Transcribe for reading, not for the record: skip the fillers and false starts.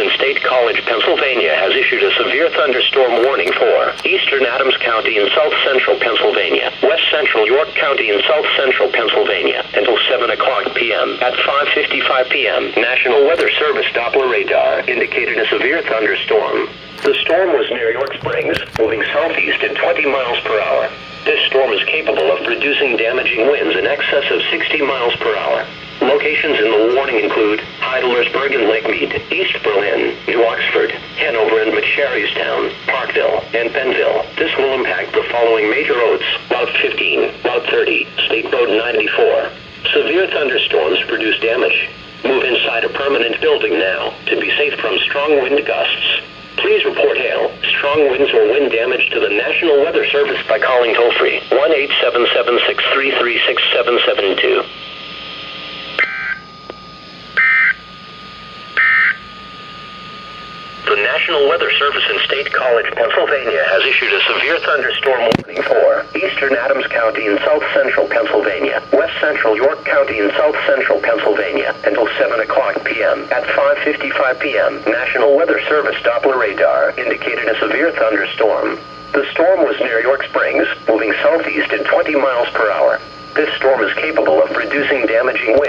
in State College, Pennsylvania has issued a severe thunderstorm warning for eastern Adams County and south central Pennsylvania, west central York County and south central Pennsylvania until 7 o'clock p.m. At 5:55 p.m., National Weather Service Doppler radar indicated a severe thunderstorm. The storm was near York Springs, moving southeast at 20 miles per hour. This storm is capable of producing damaging winds in excess of 60 miles per hour. Locations in the warning include Heidlersburg and Lake Mead, East Berlin, New Oxford, Hanover and Sherrystown, Parkville, and Benville. This will impact the following major roads: Route 15, Route 30, State Road 94. Severe thunderstorms produce damage. Move inside a permanent building now to be safe from strong wind gusts. Please report hail, strong winds, or wind damage to the National Weather Service by calling toll-free 1-877-633-6772. The National Weather Service in State College, Pennsylvania has issued a severe thunderstorm warning for eastern Adams County and south central Pennsylvania, west central York County and south central Pennsylvania until 7 o'clock p.m. At 5:55 p.m., National Weather Service Doppler radar indicated a severe thunderstorm. The storm was near York Springs, moving southeast at 20 miles per hour. This storm is capable of producing damaging winds.